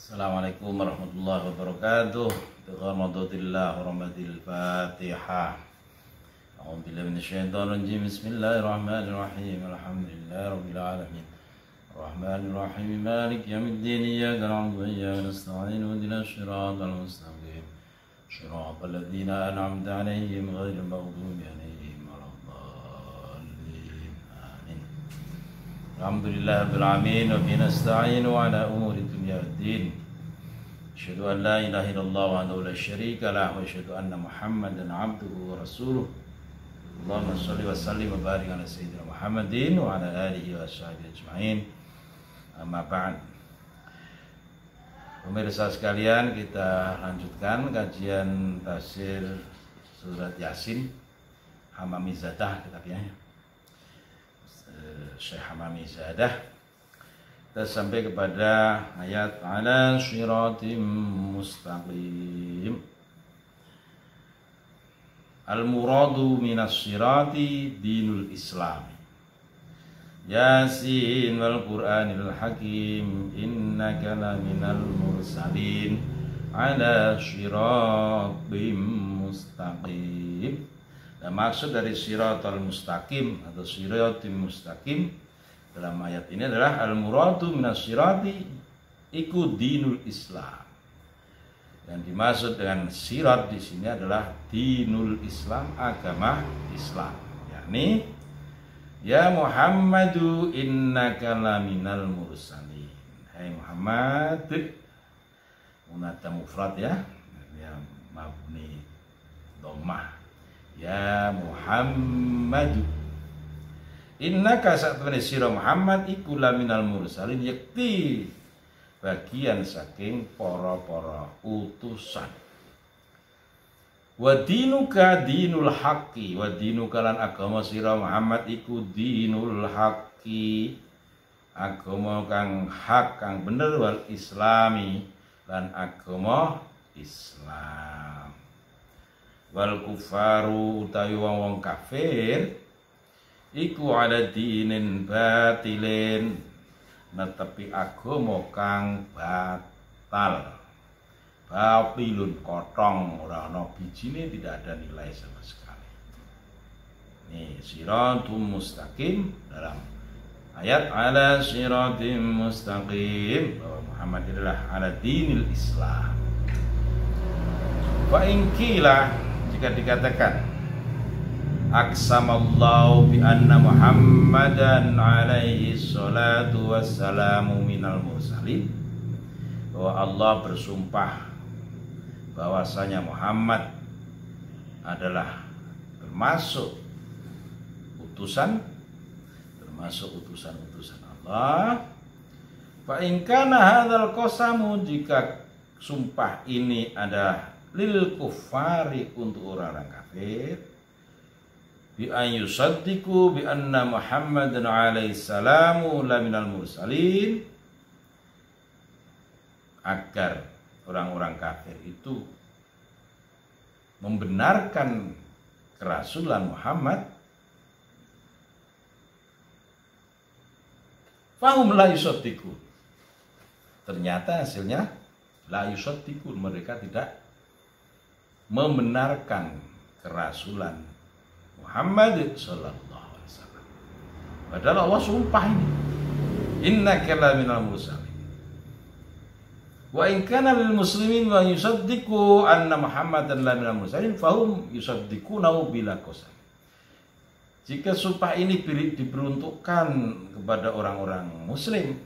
Assalamualaikum warahmatullahi wabarakatuh. Bihamdillah rahmatil Fatihah. A'udzu billahi minasyaitonir rajim. Bismillahirrahmanirrahim. Alhamdulillahirabbil alamin. Arrahmanir rahim. Maliki yaumiddin. Iyyaka na'budu wa iyyaka nasta'in. Ihdinas siratal mustaqim. Shiratal ladzina an'amta 'alaihim ghairil maghdubi 'alaihim waladdallin. Amin. Alhamdulillahirabbil alamin wa bihi nasta'inu 'ala umuri dunya waddin. Asyhadu an la ilaha illallah wahdahu la syarika lah wa asyhadu anna Muhammadan 'abduhu wa rasuluh. Allahumma shalli wa sallim wa barik ala sayyidina Muhammadin wa ala alihi wa sahbihi ajma'in. Amma ba'd. Pemirsa sekalian, kita lanjutkan kajian tafsir surat Yasin. Hamamizadah kitabnya. Syekh Hamamizadah. Kita sampai kepada ayat ala syiratim mustaqim. Al-muradu minas syirati dinul Islam. Yasin wal Qur'anil Hakim innaka laminal mursalin ala syiratim mustaqim. Dan maksud dari syiratal mustaqim atau syiratim mustaqim dalam ayat ini adalah al-muradu minas syirati iku dinul Islam. Yang dimaksud dengan sirat di sini adalah dinul Islam, agama Islam. Yakni ya Muhammadu innaka laminal mursalin. Hai Muhammad, munada mufrad ya mabni dhammah. Ya Muhammadu, innaka satune sira Muhammad iku laminal mursalin, yakti bagian saking para utusan. Wa dinuka dinul haqqi, wa dinuka lan agama sira Muhammad iku dinul haqqi, agama kang hak kang bener, wal islami lan agama Islam. Wal kufaru utawi wong kafir iku ala dinin batilin, netepi agama kang batal. Batilun kotong, ora ana bijine, tidak ada nilai sama sekali. Nih siratum mustaqim dalam ayat ala siratim mustaqim, bahwa Muhammad adalah ala dinil Islam. Fa in qila, jika dikatakan aqsamallahu bi anna Muhammadan alaihi salatu wassalamu minal mursalin, bahwa Allah bersumpah bahwasanya Muhammad adalah termasuk utusan utusan Allah. Fa in kana hadzal qasamu, jika sumpah ini adalah lil kufari, untuk orang-orang kafir, bi an yusaddiqu bi anna Muhammadan alaihi salamu laminal mursalin, agar orang-orang kafir itu membenarkan kerasulan Muhammad, fahum la yusaddiqun, ternyata hasilnya la yusaddiqun, mereka tidak membenarkan kerasulan Muhammad sallallahu alaihi wasallam. Padahal Allah sumpah ini, innaka laminal mursalin. Wa in kana lil muslimin wa yusaddiqu anna Muhammadan laminal mursalin fahum yusaddiqunahu bila qasam. Jika sumpah ini diperuntukkan kepada orang-orang muslim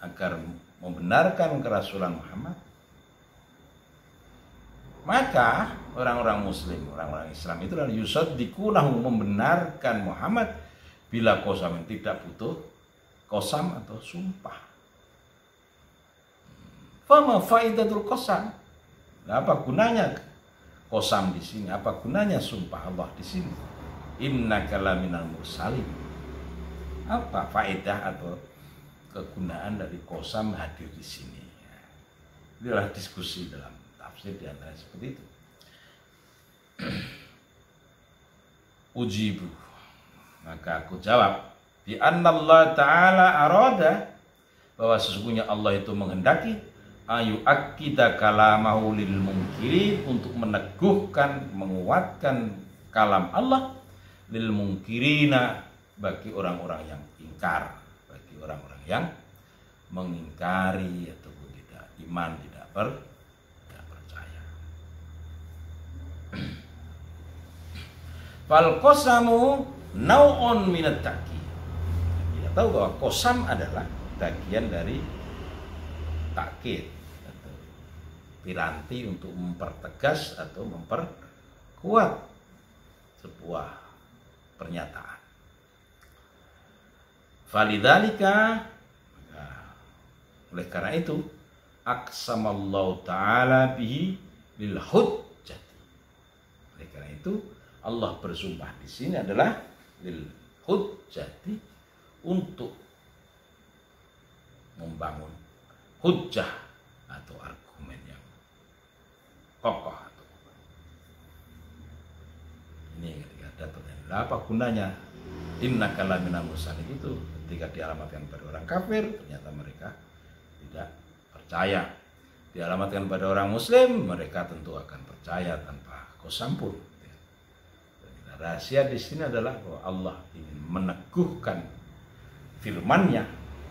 agar membenarkan kerasulan Muhammad, maka orang-orang muslim, orang-orang Islam itu adalah yusaddiqunahu, membenarkan Muhammad bila qasam, tidak butuh qasam atau sumpah. Fama faidatul qasam? Apa gunanya qasam di sini? Apa gunanya sumpah Allah di sini? Innaka laminal mursalin. Apa faedah atau kegunaan dari qasam hadir di sini? Inilah diskusi dalam tafsir di antara seperti itu. Ujibu, maka aku jawab, bi anna Allah ta'ala arada, bahwa sesungguhnya Allah itu menghendaki ayu akida kalamahu lil mungkirin, untuk meneguhkan, menguatkan kalam Allah lil mungkirina, bagi orang-orang yang ingkar, bagi orang-orang yang mengingkari ataupun tidak iman, tidak percaya. Fal qasamu nau'un minat ta'kid. Kita tahu bahwa qasam adalah bagian dari takkid atau piranti untuk mempertegas atau memperkuat sebuah pernyataan. Falidzalika, oleh karena itu, aqsamallahu ta'ala bihi lil hujjati. Oleh karena itu, Allah bersumpah di sini adalah lil hujjati, untuk membangun hujjah atau argumen yang kokoh. Ini ketika ada pertanyaan, apa gunanya innaka lamina mursalin itu, ketika dialamatkan pada orang kafir ternyata mereka tidak percaya, dialamatkan pada orang muslim mereka tentu akan percaya tanpa qasam pun. Rahasia di sini adalah bahwa Allah ingin meneguhkan firman-Nya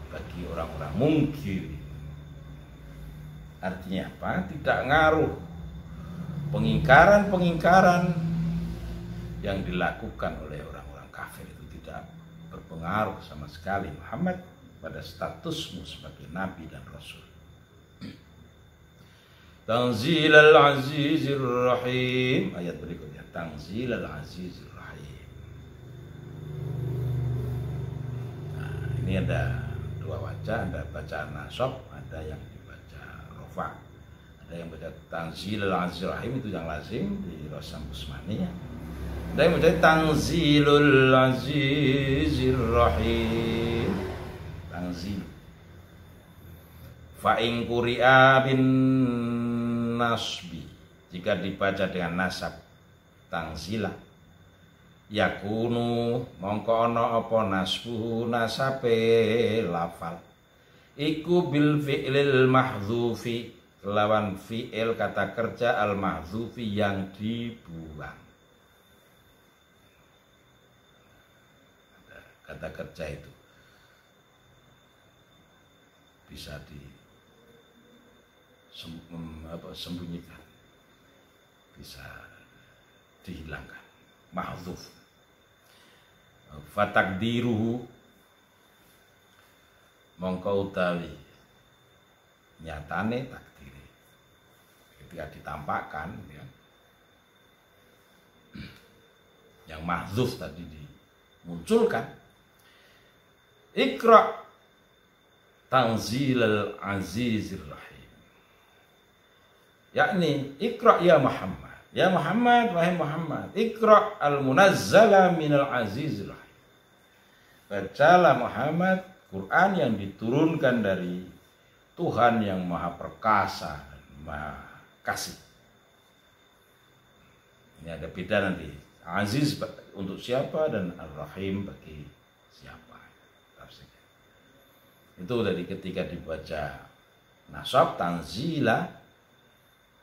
bagi orang-orang mungkir. Artinya apa? Tidak ngaruh pengingkaran yang dilakukan oleh orang-orang kafir, itu tidak berpengaruh sama sekali Muhammad pada statusmu sebagai nabi dan rasul. Tanzilal Azizir Rahim, ayat berikutnya, Tanzilal Azizir Rahim. Nah, ini ada dua wajah, ada bacaan nasab, ada yang dibaca rofa. Ada yang baca Tanzilal Azizir Rahim, itu yang lazim di Rosam Usmani. Ada yang baca Tanzilul Azizir Rahim. Tanzil. Fa in quri'a bin nasbi, jika dibaca dengan nasab tanzila, yakunu mongko ana apa nasbuhu, nasabe lafal iku bil fi'lil mahdzufi, lawan fi'il kata kerja al mahdzufi yang dibuang. Kata kerja itu bisa sembunyikan, bisa dihilangkan, mahdzuf. Fatakdiruhu, mongko utawi nyatane takdiri ketika ditampakkan ya, yang mahdzuf tadi dimunculkan, Iqra Tanzilal Azizir Rahim, yakni Iqra ya Muhammad, ya Muhammad, wahai Muhammad, Iqra al-munazzala minal Azizir Rahim, bacalah Muhammad Quran yang diturunkan dari Tuhan yang maha perkasa dan maha kasih. Ini ada beda nanti, Aziz untuk siapa dan Ar-Rahim bagi siapa. Itu dari ketika dibaca nasab tanzila,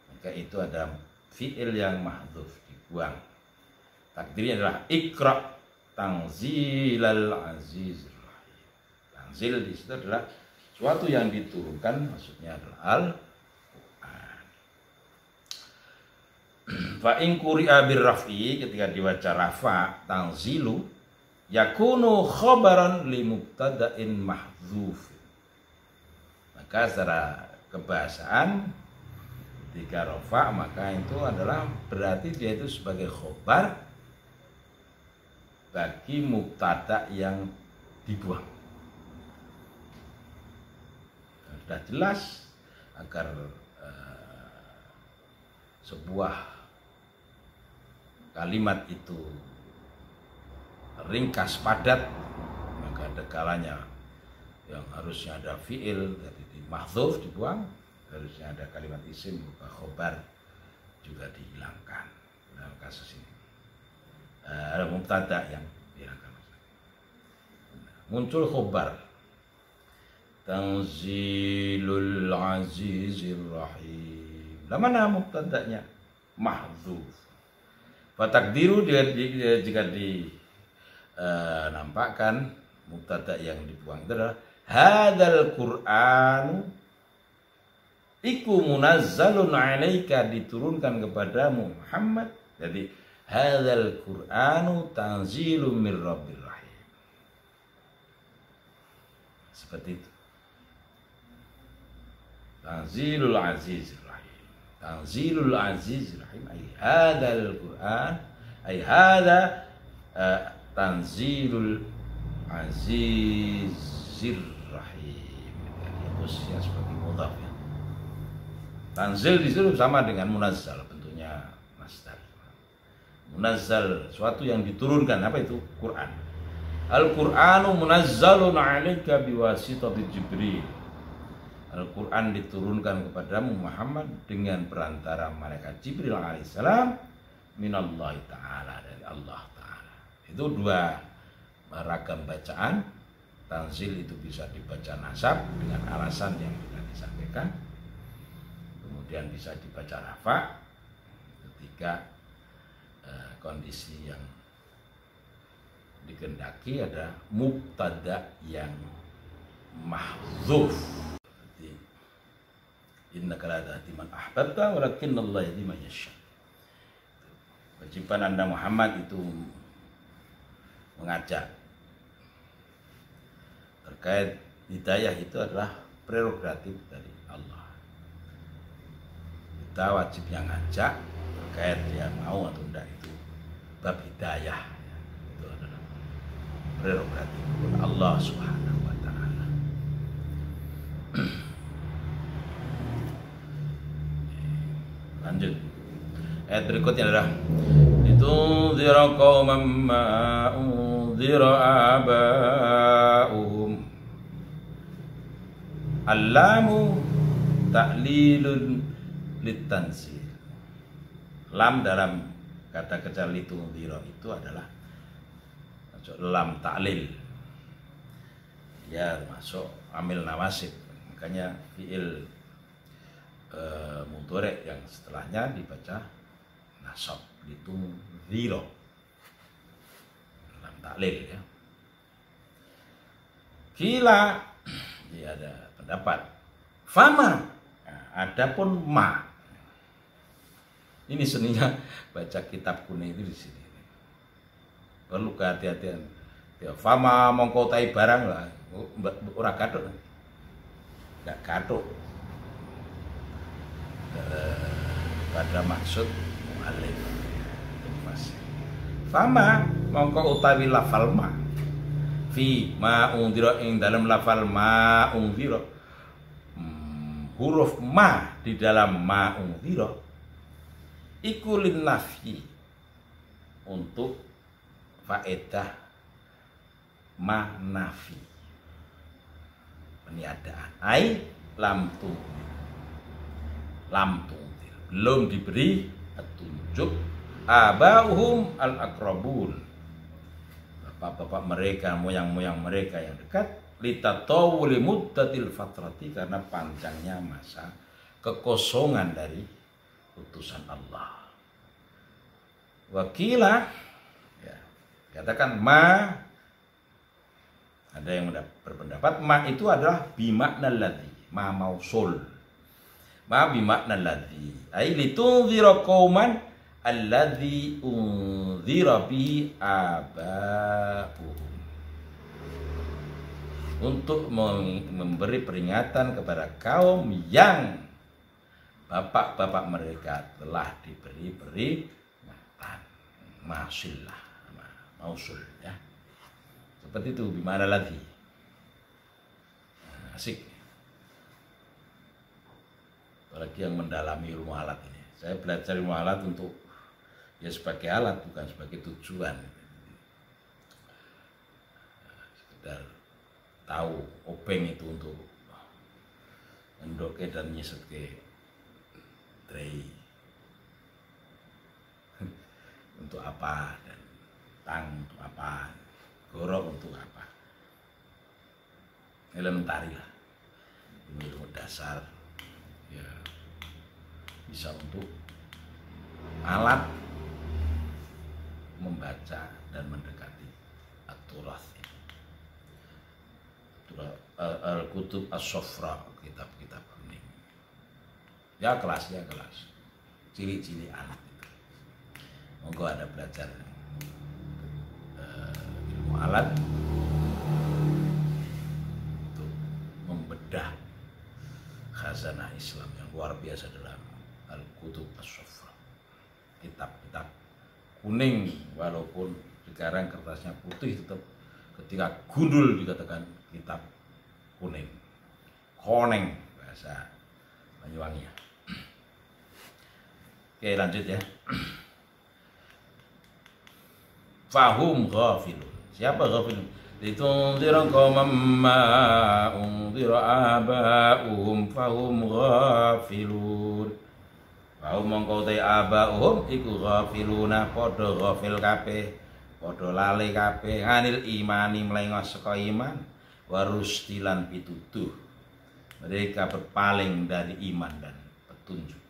maka itu ada fi'il yang mahdzuf, dibuang. Takdirnya adalah Iqra Tanzilal Azizir Rahim. Tanzil di situ adalah suatu yang diturunkan, maksudnya adalah Al-Quran. Fa in quri'a bir raf'i, ketika dibaca rafa tanzilu, yakunu khabaran li mubtada'in mahdzuf. Maka secara kebahasaan ketika rafa, maka itu adalah berarti dia itu sebagai khobar bagi mubtada yang dibuang. Sudah jelas agar sebuah kalimat itu ringkas padat, maka ada kalanya yang harusnya ada fi'il jadi di mahdzuf dibuang, harusnya ada kalimat isim berupa khobar juga dihilangkan. Dalam kasus ini ada mubtada yang dihilangkan. Muncul khobar Tanzilul Azizir Rahim. Lah mana mubtada'nya? Mahdzuf. Fa takdiru jika nampakkan mubtada yang dibuang itu adalah hadzal Qur'an iku munazzalun 'alaika, diturunkan kepadamu Muhammad. Jadi hadzal Qur'anu tanzilun mir rabbir rahim. Seperti itu. Tanzilul Azizir Rahim. Tanzilul Azizir Rahim ay hadzal Qur'an ay hadza Tanzilul Azizir Rahim. Posisinya sebagai mudhaf ya. Tanzil di situ sama dengan munazzal, bentuknya masdar. Munazzal, suatu yang diturunkan, apa itu? Quran. Al-Qur'anu munazzalun 'alaika biwasitati Jibril. Al-Quran diturunkan kepadamu Muhammad dengan perantara malaikat Jibril alaihissalam minallahi ta'ala, dari Allah ta'ala. Itu dua ragam bacaan. Tanzil itu bisa dibaca nasab dengan alasan yang sudah disampaikan, kemudian bisa dibaca rafa ketika kondisi yang dikehendaki ada mubtada yang mahdzuf. Innaka la tahdi man ahbabta walakinnallaha yahdi man yasha. Kewajiban Anda Muhammad itu mengajak. Terkait hidayah itu adalah prerogatif dari Allah. Kita wajibnya ngajak, terkait dia mau atau tidak itu bab hidayah. Itu adalah prerogatif Allah Subhanahu wa ta'ala. Lanjut. Ayat berikutnya adalah litunzira qauman ma unzira aba'uhum. Allamu ta'lilun litanzil. Lam dalam kata kerja litunzira itu adalah lam ta'lil. Ya masuk amil nawasib. Makanya fi'il mudhari' yang setelahnya dibaca nasab, litunzira, lam ta'lil ya. Kila, ya ada pendapat. Fama, nah, adapun ma. Ini seninya baca kitab kuning itu di sini. Perlu kehati-hatian. Ya, fama mongko tai barang lah, ora kathuk. Enggak kathuk. Pada maksud mu'alif fama mongko utawi lafal ma fi ma undira ing dalam lafal ma undira, huruf ma di dalam ma undira iku lin nafyi, untuk faedah ma nafi, peniadaan. Ai lam tu belum diberi petunjuk abauhum al-aqrabun, bapak-bapak mereka, moyang-moyang mereka yang dekat, litatawuli muddatil fatrati, karena panjangnya masa kekosongan dari utusan Allah. Wakila ya, katakan ma, ada yang berpendapat ma itu adalah bimakna ladzi, ma mausul. Ma bimakna alladzi ay litunzira qauman alladzi unzira bihi aba'uhum, untuk memberi peringatan kepada kaum yang bapak-bapak mereka telah diberi peringatan. Mausul ya. Seperti itu bimakna alladzi. Asik. Apalagi yang mendalami ilmu alat ini. Saya belajar ilmu alat untuk ya sebagai alat, bukan sebagai tujuan. Sekedar tahu obeng itu untuk mendoke dan nyesetke tray untuk apa, dan tang untuk apa, gorok untuk apa. Elementari lah. dasar, ya bisa untuk alat membaca dan mendekati at-turath ini. Al-kutub as-sofra, kitab-kitab kuning. Ya kelas, cili-cili alat itu. Monggo ada belajar ilmu alat untuk membedah khazanah Islam yang luar biasa dalam al-kutub as-sofra, kitab-kitab kuning, walaupun sekarang kertasnya putih, tetap ketika gundul dikatakan kitab kuning, koneng bahasa Banyuwangi. Oke, lanjut ya. Fahum ghafilun. Siapa ghafilun? Litunzira qauman ma unzira aba'uhum fahum ghafilun. Fahum mongko te aba'uhum iku ghafiluna, padha ghafil kabeh, padha lali kabeh anil imani, mlengos saka iman, warustilan pituduh. Mereka berpaling dari iman dan petunjuk.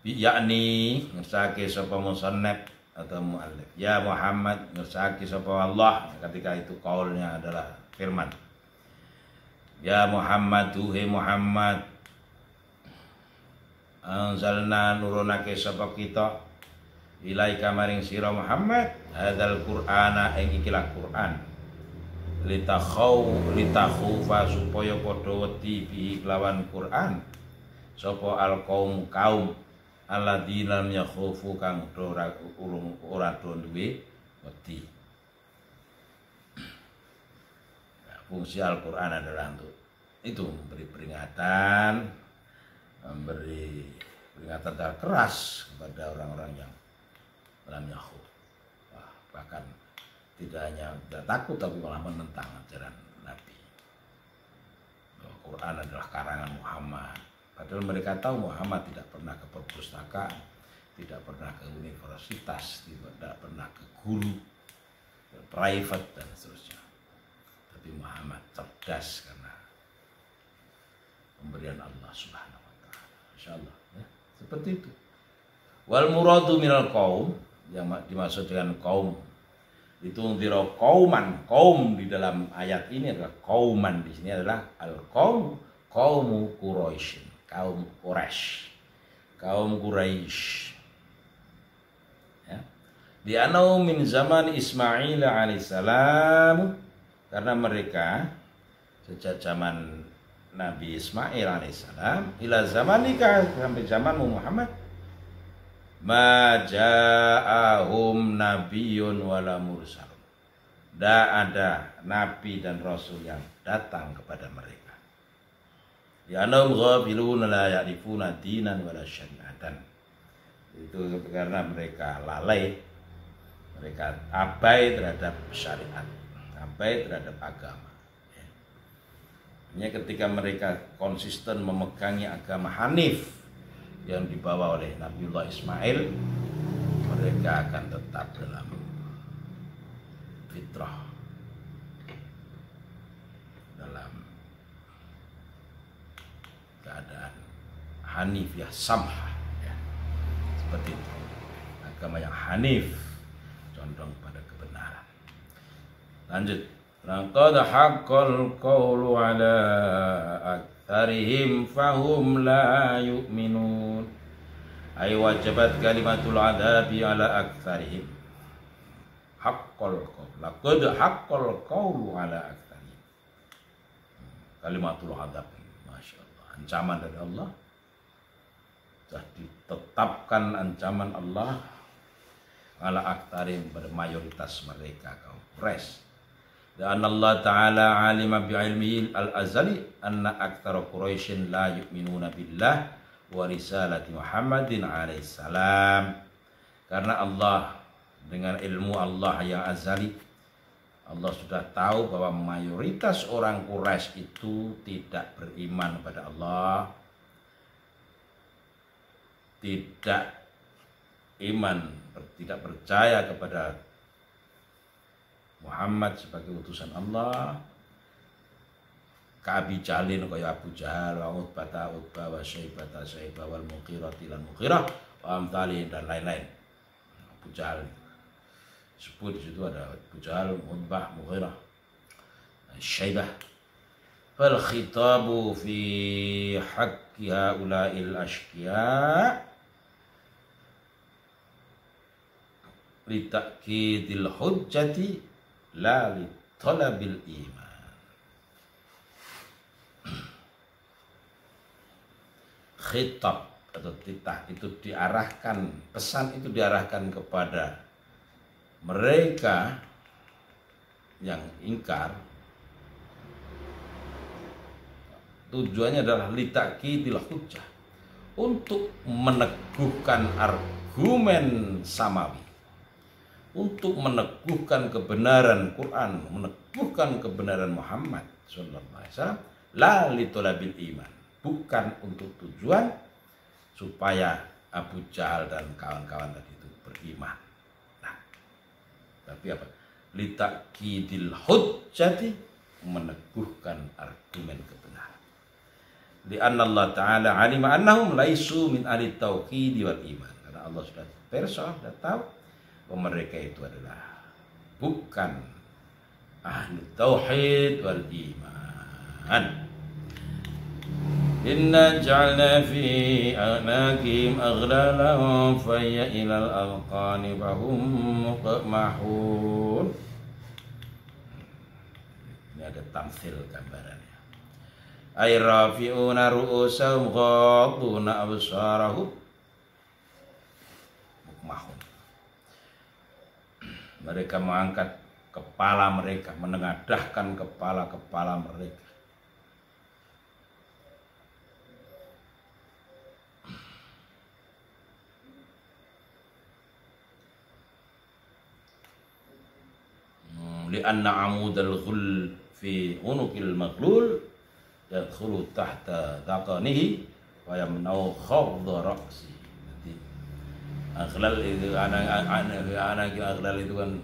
Yakni ngersake sapa musannaf atau muallif, ya Muhammad, ngersake sapa Allah, ketika itu kaulnya adalah firman. Ya Muhammad, duhe Muhammad, anzalna nurunake sapa kita ilaika maring sira Muhammad hadzal qur'ana, ing ikilah Qur'an, litakhufa supaya padha wedi bi kelawan Qur'an sapa al kaum alladzina yakhufu kang ora duwe wedi. Nah, fungsi Al-Qur'an adalah untuk itu, memberi peringatan secara keras kepada orang-orang yang dalam yakhuf. Bahkan tidak hanya tidak takut, tapi malah menentang ajaran Nabi. Bahwa Quran adalah karangan Muhammad. Padahal mereka tahu Muhammad tidak pernah ke perpustakaan, tidak pernah ke universitas, tidak pernah ke guru private dan seterusnya. Tapi Muhammad cerdas karena pemberian Allah Subhanahu wa taala. Insyaallah ya, seperti itu. Wal muradu minal qaum, yang dimaksud dengan kaum itu diro kaum di dalam ayat ini adalah kauman, di sini adalah al kaumu Quraisy, kaum Quraisy ya. Di anau min zaman Ismail alaihissalam, karena mereka sejak zaman Nabi Ismail alaihissalam ila zamanika, sampai zamanmu Muhammad, ma ja'ahum nabiyyun wala mursal, tidak ada nabi dan rasul yang datang kepada mereka. Ya annahum ghafilun la ya'rifuna dinan wala syari'atan. Itu karena mereka lalai, mereka abai terhadap syariat, abai terhadap agama. Hanya ketika mereka konsisten memegangi agama Hanif yang dibawa oleh Nabiullah Ismail, mereka akan tetap dalam fitrah, dalam keadaan Hanif ya samha ya. Seperti itu, agama yang Hanif, condong pada kebenaran. Lanjut. Laqad haqqal qawlu ala aktsarihim fahum la yu'minun. Ay wajabat kalimatul adabi ala aktsarihim. Haqqal qawl. Laqad haqqal qawlu ala aktsarihim. Kalimatul adab, masyaallah, ancaman dari Allah. Sudah ditetapkan ancaman Allah ala aktsarihim, pada mayoritas mereka kaum Quraisy. Dan Allah Ta'ala alima bi'ilmihi al-azali anna aktsara Quraisyin la yu'minuna billah wa risalati Muhammadin alaihissalam. Karena Allah, dengan ilmu Allah yang azali, Allah sudah tahu bahwa mayoritas orang Quraisy itu tidak beriman pada Allah, tidak percaya kepada Muhammad sebagai utusan Allah, Ka'abi Jahlin kaya Abu Jahal wa Utbah wa Syaibah wal Mughirah lan Mughirah wa amthali dan lain-lain. Abu Jahal sebut di situ ada Abu Jahal, Utbah, Mughirah, Syaibah. Fal khitabu fi haqqi haula'il ashqiya li ta'kidil hujjati la li talabil iman. Khitab atau titah itu diarahkan, pesan itu diarahkan kepada mereka yang ingkar. Tujuannya adalah litaqidil hujjah, untuk meneguhkan argumen samawi, untuk meneguhkan kebenaran Quran, meneguhkan kebenaran Muhammad sallallahu alaihi wasallam, la litolabil iman, bukan untuk tujuan supaya Abu Jahal dan kawan-kawan tadi itu beriman. Nah, tapi apa? Litaqidil hujjati, meneguhkan argumen kebenaran. Li'anna Allah Ta'ala alima annahum laisu min ahli tauhid wal iman. Karena Allah sudah sudah tahu bahwa mereka itu adalah bukan ahli tauhid wal iman. Inna ja'alna fi a'naqihim aghlalan fayya ilal alqani fahum muqmahun. Ini ada tamsil gambarannya. Ay rafi'una ru'usahum ghadduna absarahum muqmahun. Mereka mengangkat kepala mereka, menengadahkan kepala-kepala mereka. Lianna amudal ghul fi unuqil maghlul yadkhulu tahta dhaqanihi wa yamna'u khawdha ra'si. Jadi aghlal itu aghlal itu kan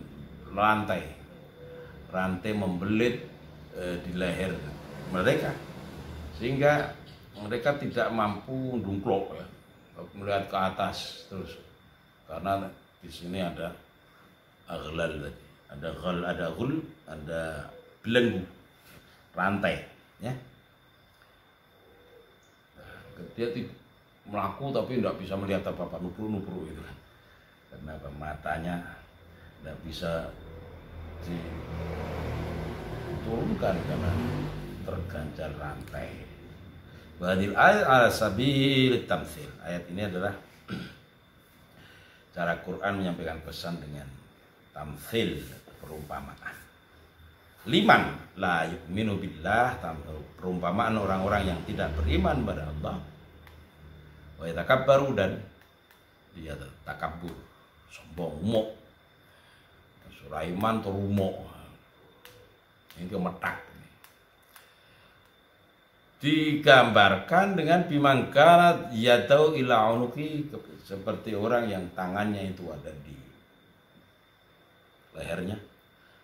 rantai membelit di leher mereka, sehingga mereka tidak mampu dungklok ya, melihat ke atas terus, karena di sini ada aghlal tadi. Ada ghul, ada belenggu, rantai, ya. Dia melaku tapi tidak bisa melihat apa-apa, nupru itu kan. Karena matanya tidak bisa diturunkan karena terganjal rantai. Hadil ayat ala sabil tamtsil. Ayat ini adalah cara Quran menyampaikan pesan dengan tamtsil, perumpamaan. Liman la yu'minu billah, perumpamaan orang-orang yang tidak beriman pada Allah. Wa yatakabbaru, dan dia takabur, sombong, umuk. Sulaiman terumuk. Ini kemetak. Digambarkan dengan bimangkanat yadau ila unuki, seperti orang yang tangannya itu ada di lehernya.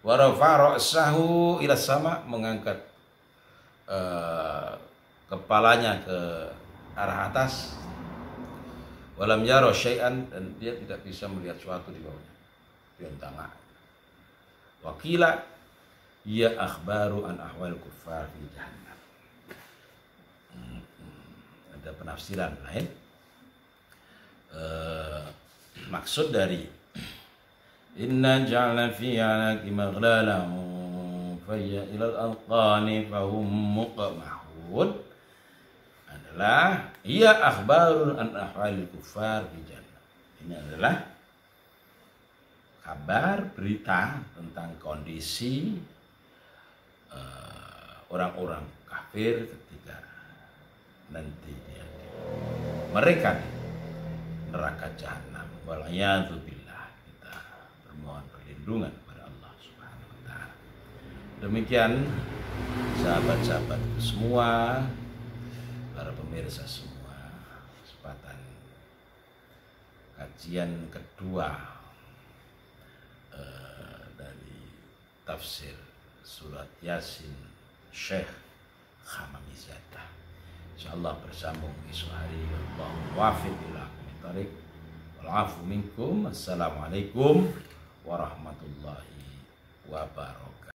Wa rafa ra'sahu ila sama, mengangkat kepalanya ke arah atas. Walam yara syai'an, dan dia tidak bisa melihat sesuatu di bawahnya. Dia tengah. Wakila ya akhbaru an ahwal kuffar fi jahannam. Ada penafsiran lain. Maksud dari inna ja'alna fi a'naqi maghlalan fayya ilal alqani fahum muqmahun adalah ia akhbarun an ahwalil kuffar fi jannah. Ini adalah kabar, berita tentang kondisi orang-orang kafir ketika nanti mereka di neraka jahanam. Walayadzubillah, kita bermohon perlindungan kepada Allah Subhanahu wa taala. Demikian sahabat-sahabatku semua, para pemirsa semua, kesempatan kajian kedua dari tafsir surat Yasin Syekh khamamizadah. Insyaallah bersambung esok hari. Wallahu wafiq ila aqwamit thariq. Wal afu minkum. Assalamualaikum warahmatullahi wabarakatuh.